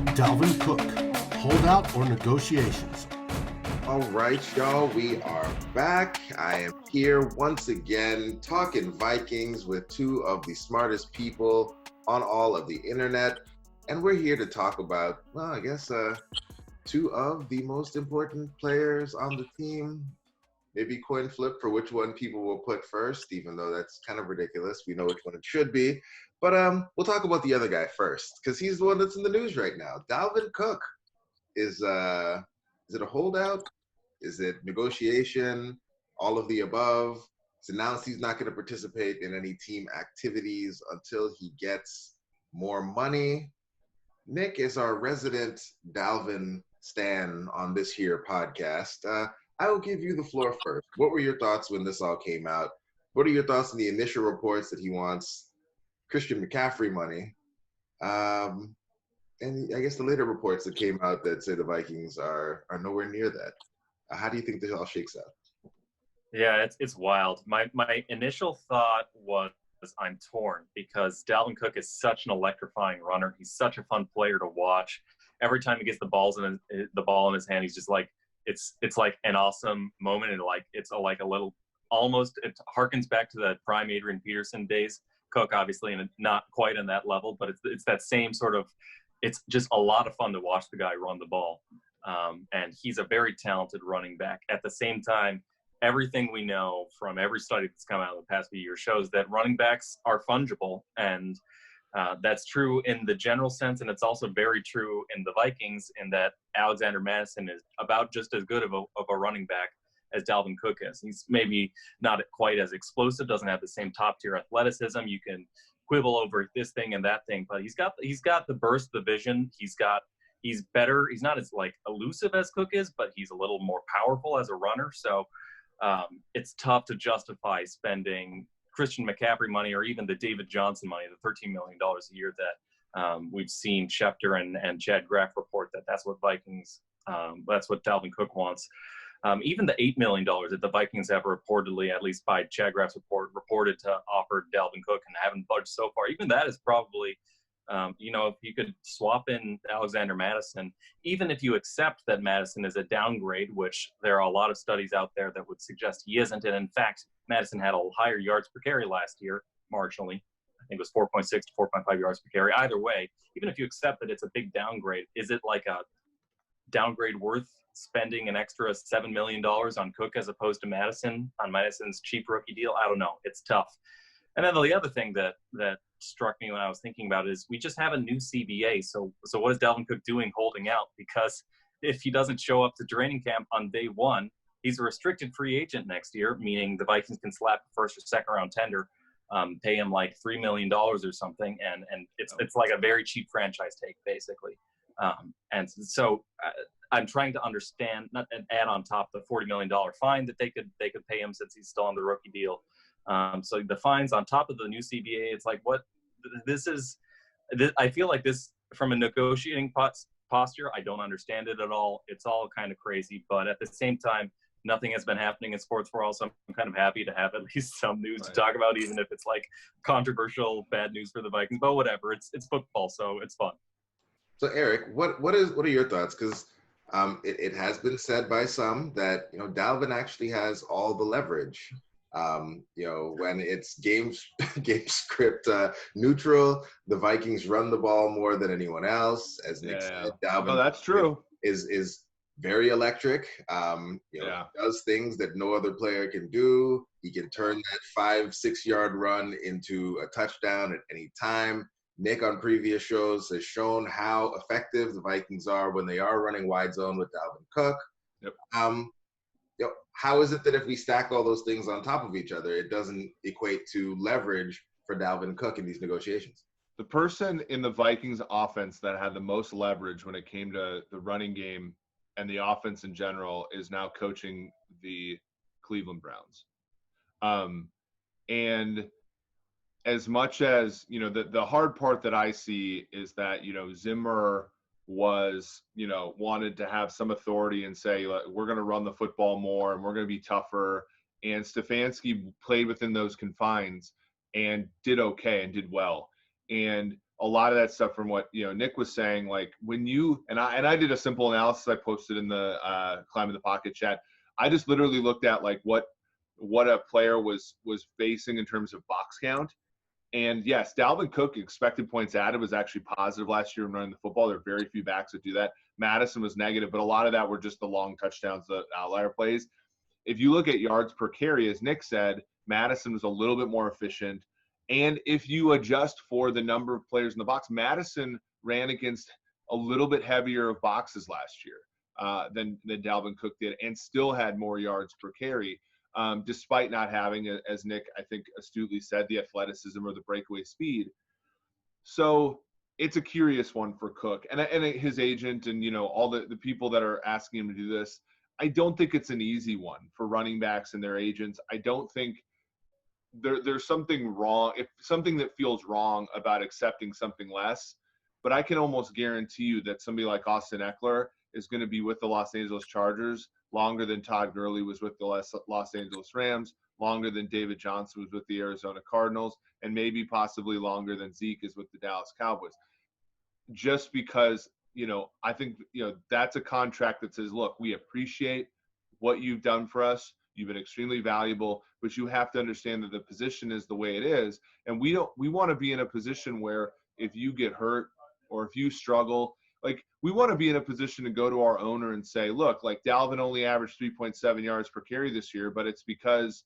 Dalvin Cook, holdout or negotiations? All right, y'all, we are back. I am here once again talking Vikings with two of the smartest people on all of the internet. And we're here to talk about, well, I guess two of the most important players on the team. Maybe coin flip for which one people will put first, even though that's kind of ridiculous. We know which one it should be. But we'll talk about the other guy first, because he's the one that's in the news right now. Dalvin Cook is it a holdout? Is it negotiation? All of the above? It's announced he's not going to participate in any team activities until he gets more money. Nick is our resident Dalvin stan on this here podcast. I will give you the floor first. What were your thoughts when this all came out? What are your thoughts on the initial reports that he wants Christian McCaffrey money? And I guess the later reports that came out that say the Vikings are nowhere near that. How do you think this all shakes out? Yeah, it's wild. My initial thought was I'm torn because Dalvin Cook is such an electrifying runner. He's such a fun player to watch. Every time he gets the ball in his hand, he's just like it's like an awesome moment, and it's like a little almost it harkens back to the prime Adrian Peterson days. Cook obviously, and not quite on that level, but it's that same sort of. It's just a lot of fun to watch the guy run the ball, and he's a very talented running back. At the same time, everything we know from every study that's come out in the past few years shows that running backs are fungible, and that's true in the general sense, and it's also very true in the Vikings in that Alexander Mattison is about just as good of a running back as Dalvin Cook is. He's maybe not quite as explosive, doesn't have the same top-tier athleticism. You can quibble over this thing and that thing, but he's got the burst, the vision. He's better. He's not as like elusive as Cook is, but he's a little more powerful as a runner. So it's tough to justify spending Christian McCaffrey money or even the David Johnson money, the $13 million a year that we've seen Schefter and Chad Graff report that's what that's what Dalvin Cook wants. Even the $8 million that the Vikings have reportedly, at least by Chad Graff's report, reported to offer Dalvin Cook and haven't budged so far. Even that is probably, if you could swap in Alexander Mattison, even if you accept that Mattison is a downgrade, which there are a lot of studies out there that would suggest he isn't. And in fact, Mattison had a higher yards per carry last year, marginally. I think it was 4.6 to 4.5 yards per carry. Either way, even if you accept that it's a big downgrade, is it like a downgrade worth spending an extra $7 million on Cook as opposed to Mattison on Madison's cheap rookie deal? I don't know. It's tough. And then the other thing that struck me when I was thinking about it is we just have a new CBA. So what is Dalvin Cook doing holding out? Because if he doesn't show up to training camp on day one, he's a restricted free agent next year, meaning the Vikings can slap a first or second round tender, pay him like $3 million or something. And it's like a very cheap franchise take basically. And so I'm trying to understand, not and add on top the $40 million fine that they could pay him since he's still on the rookie deal. So the fines on top of the new CBA, it's like what this is. I feel like this from a negotiating posture, I don't understand it at all. It's all kind of crazy, but at the same time, nothing has been happening in sports for all. So I'm kind of happy to have at least some news to talk about, even if it's like controversial, bad news for the Vikings. But whatever, it's football, so it's fun. So Eric, what are your thoughts? Because it has been said by some that Dalvin actually has all the leverage. When it's game script neutral, the Vikings run the ball more than anyone else. As Nick said, Dalvin that's true. Is very electric. Does things that no other player can do. He can turn that 5-6 yard run into a touchdown at any time. Nick on previous shows has shown how effective the Vikings are when they are running wide zone with Dalvin Cook. Yep. How is it that if we stack all those things on top of each other, it doesn't equate to leverage for Dalvin Cook in these negotiations? The person in the Vikings offense that had the most leverage when it came to the running game and the offense in general is now coaching the Cleveland Browns. And as much as, the hard part that I see is that, Zimmer was, wanted to have some authority and say, we're going to run the football more and we're going to be tougher. And Stefanski played within those confines and did okay and did well. And a lot of that stuff from what, Nick was saying, like when you, and I did a simple analysis I posted in the Climb in the Pocket chat. I just literally looked at like what a player was facing in terms of box count. And yes, Dalvin Cook expected points added was actually positive last year in running the football. There are very few backs that do that. Mattison was negative, but a lot of that were just the long touchdowns, the outlier plays. If you look at yards per carry, as Nick said, Mattison was a little bit more efficient. And if you adjust for the number of players in the box, Mattison ran against a little bit heavier of boxes last year than Dalvin Cook did, and still had more yards per carry, despite not having, as Nick, I think, astutely said, the athleticism or the breakaway speed. So it's a curious one for Cook and his agent and, all the people that are asking him to do this. I don't think it's an easy one for running backs and their agents. I don't think there's something wrong, if something that feels wrong about accepting something less. But I can almost guarantee you that somebody like Austin Eckler is going to be with the Los Angeles Chargers longer than Todd Gurley was with the Los Angeles Rams, longer than David Johnson was with the Arizona Cardinals, and maybe possibly longer than Zeke is with the Dallas Cowboys. Just because, I think, that's a contract that says, look, we appreciate what you've done for us. You've been extremely valuable, but you have to understand that the position is the way it is. And we want to be in a position where if you get hurt or if you struggle, like we want to be in a position to go to our owner and say, look, like Dalvin only averaged 3.7 yards per carry this year, but it's because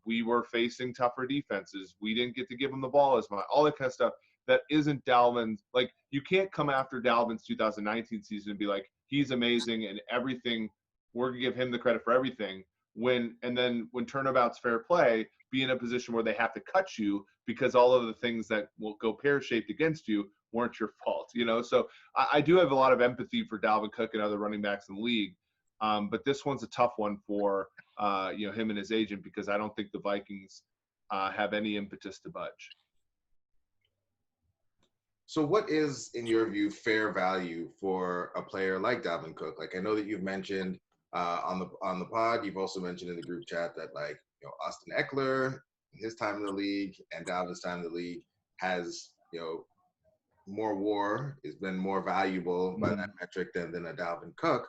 we were facing tougher defenses. We didn't get to give him the ball as much, all that kind of stuff. That isn't Dalvin's. Like, you can't come after Dalvin's 2019 season and be like, he's amazing and everything. We're going to give him the credit for everything. And then when turnabout's fair play, be in a position where they have to cut you because all of the things that will go pear-shaped against you weren't your fault, So I do have a lot of empathy for Dalvin Cook and other running backs in the league. But this one's a tough one for, him and his agent, because I don't think the Vikings have any impetus to budge. So what is, in your view, fair value for a player like Dalvin Cook? Like, I know that you've mentioned on the pod, you've also mentioned in the group chat that, like, Austin Eckler, his time in the league and Dalvin's time in the league has, more WAR, has been more valuable by that metric than a Dalvin Cook.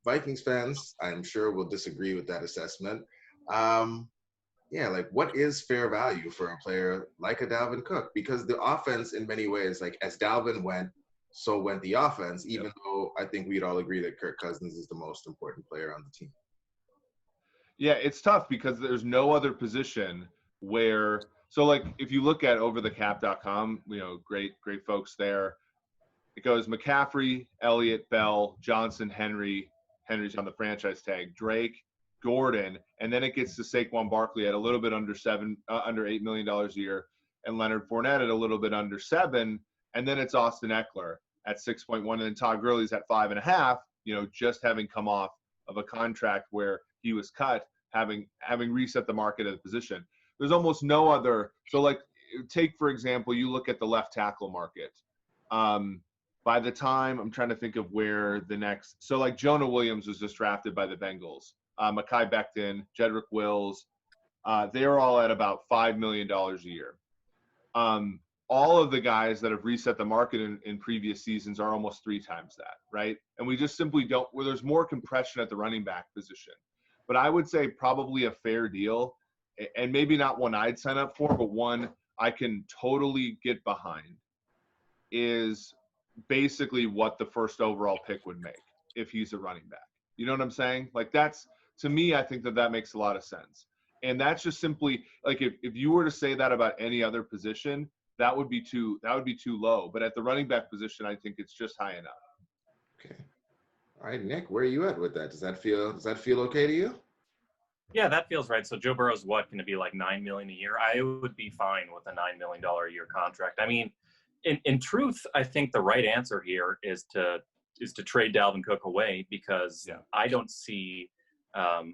Vikings fans, I'm sure, will disagree with that assessment. Like, what is fair value for a player like a Dalvin Cook? Because the offense, in many ways, like, as Dalvin went, so went the offense, even though I think we'd all agree that Kirk Cousins is the most important player on the team. Yeah, it's tough because there's no other position where – so, like, if you look at overthecap.com, great folks there. It goes McCaffrey, Elliott, Bell, Johnson, Henry's on the franchise tag, Drake, Gordon, and then it gets to Saquon Barkley at a little bit under $8 million a year, and Leonard Fournette at a little bit under $7 million, and then it's Austin Eckler at 6.1, and then Todd Gurley's at 5.5. Just having come off of a contract where he was cut, having reset the market at the position. There's almost no other. So, like, take for example, you look at the left tackle market. By the time I'm trying to think of where the next, so like Jonah Williams was just drafted by the Bengals. Mekhi Becton, Jedrick Wills, they're all at about $5 million a year. All of the guys that have reset the market in previous seasons are almost 3 times that, right? And we just simply don't, where there's more compression at the running back position. But I would say probably a fair deal, and maybe not one I'd sign up for, but one I can totally get behind, is basically what the first overall pick would make if he's a running back. You know what I'm saying? Like, that's, to me, I think that makes a lot of sense. And that's just simply, like, if you were to say that about any other position, that would be too low. But at the running back position, I think it's just high enough. Okay. All right, Nick, where are you at with that? Does that feel okay to you? Yeah, that feels right. So Joe Burrow's going to be like $9 million a year. I would be fine with a $9 million a year contract. I mean, in truth, I think the right answer here is to trade Dalvin Cook away, because I don't see a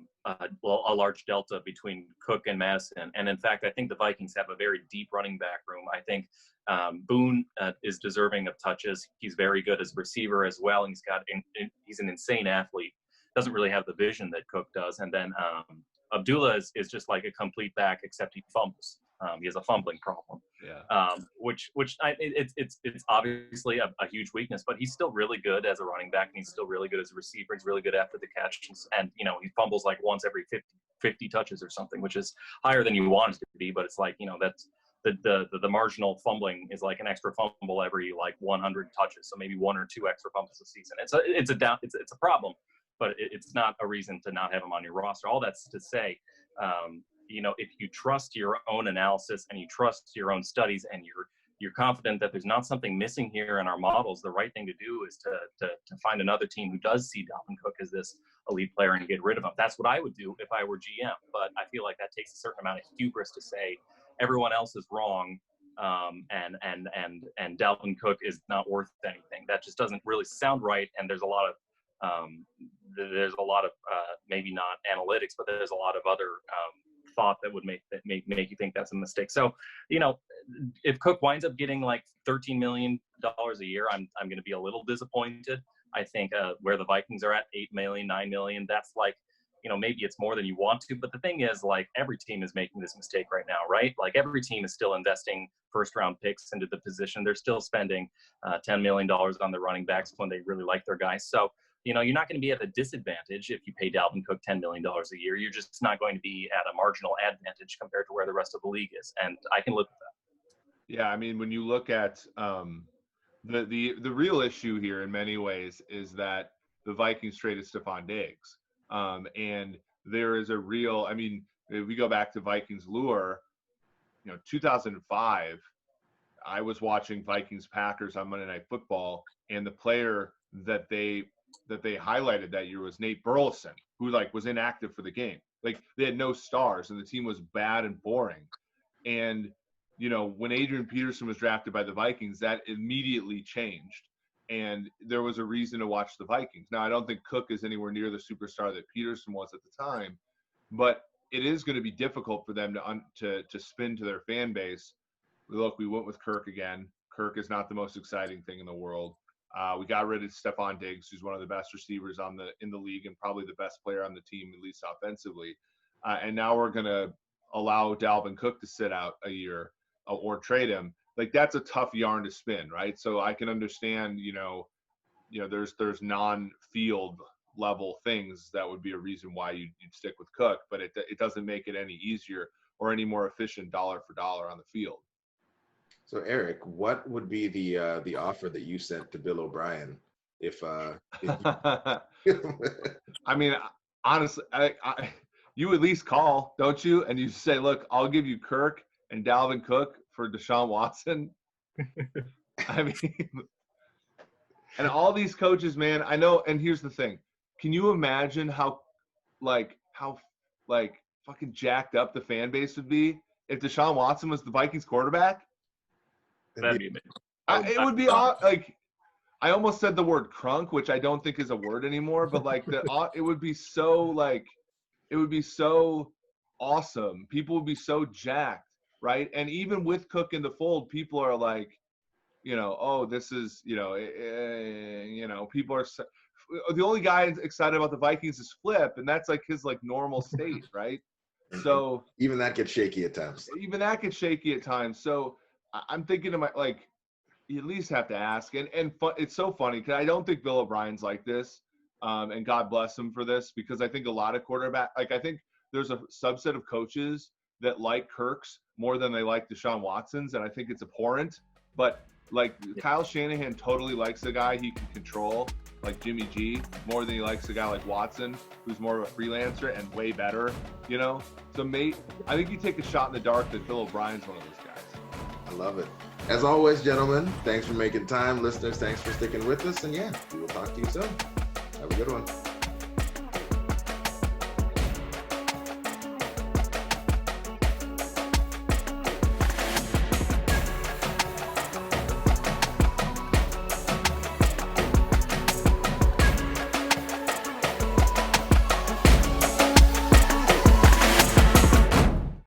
large delta between Cook and Mattison. And in fact, I think the Vikings have a very deep running back room. I think Boone is deserving of touches. He's very good as a receiver as well. And he's an insane athlete. Doesn't really have the vision that Cook does. And then Abdullah is just like a complete back, except he fumbles. He has a fumbling problem. Yeah. It's obviously a huge weakness, but he's still really good as a running back, and he's still really good as a receiver. He's really good after the catch, and he fumbles like once every 50 touches or something, which is higher than you want it to be. But it's like, that's the marginal fumbling is like an extra fumble every like 100 touches, so maybe 1 or 2 extra fumbles a season. It's a problem, but it's not a reason to not have him on your roster. All that's to say, if you trust your own analysis and you trust your own studies and you're confident that there's not something missing here in our models, the right thing to do is to find another team who does see Dalvin Cook as this elite player and get rid of him. That's what I would do if I were GM. But I feel like that takes a certain amount of hubris to say everyone else is wrong, and Dalvin Cook is not worth anything. That just doesn't really sound right. And there's a lot of maybe not analytics, but there's a lot of other thought that would make you think that's a mistake. So, if Cook winds up getting like $13 million a year, I'm going to be a little disappointed. I think where the Vikings are at, $8 million, $9 million, that's like, maybe it's more than you want to. But the thing is, like, every team is making this mistake right now, right? Like, every team is still investing first-round picks into the position. They're still spending $10 million on the running backs when they really like their guys. So, you're not going to be at a disadvantage if you pay Dalvin Cook $10 million a year. You're just not going to be at a marginal advantage compared to where the rest of the league is. And I can live with that. Yeah, I mean, when you look at the real issue here in many ways is that the Vikings traded Stefon Diggs. And there is a real, I mean, if we go back to Vikings lure, 2005, I was watching Vikings Packers on Monday Night Football, and the player that they highlighted that year was Nate Burleson, who was inactive for the game. Like, they had no stars and the team was bad and boring. And, when Adrian Peterson was drafted by the Vikings, that immediately changed. And there was a reason to watch the Vikings. Now, I don't think Cook is anywhere near the superstar that Peterson was at the time, but it is going to be difficult for them to spin to their fan base. Look, we went with Kirk again. Kirk is not the most exciting thing in the world. We got rid of Stefon Diggs, who's one of the best receivers in the league and probably the best player on the team, at least offensively. And now we're going to allow Dalvin Cook to sit out a year or trade him. Like, that's a tough yarn to spin, right? So I can understand, there's non-field level things that would be a reason why you'd stick with Cook, but it doesn't make it any easier or any more efficient dollar for dollar on the field. So Eric, what would be the offer that you sent to Bill O'Brien if you... I mean, honestly, you at least call, don't you? And you say, look, I'll give you Kirk and Dalvin Cook for Deshaun Watson. I mean, and all these coaches, man, I know. And here's the thing. Can you imagine how fucking jacked up the fan base would be if Deshaun Watson was the Vikings quarterback? That'd be amazing. It would be like, I almost said the word crunk, which I don't think is a word anymore, but like it would be so awesome. People would be so jacked, right? And even with Cook in the fold, people are like, oh, this is, people are. The only guy excited about the Vikings is Flip, and that's like his normal state, right? So even that gets shaky at times. So I'm thinking to you at least have to ask. And it's so funny because I don't think Bill O'Brien's like this, and God bless him for this, because I think a lot of I think there's a subset of coaches that like Kirk's more than they like Deshaun Watson's, and I think it's abhorrent. But Kyle Shanahan totally likes a guy he can control, like Jimmy G, more than he likes a guy like Watson, who's more of a freelancer and way better, So I think you take a shot in the dark that Bill O'Brien's one of those guys. I love it. As always, gentlemen, thanks for making time. Listeners, thanks for sticking with us. And yeah, we will talk to you soon. Have a good one.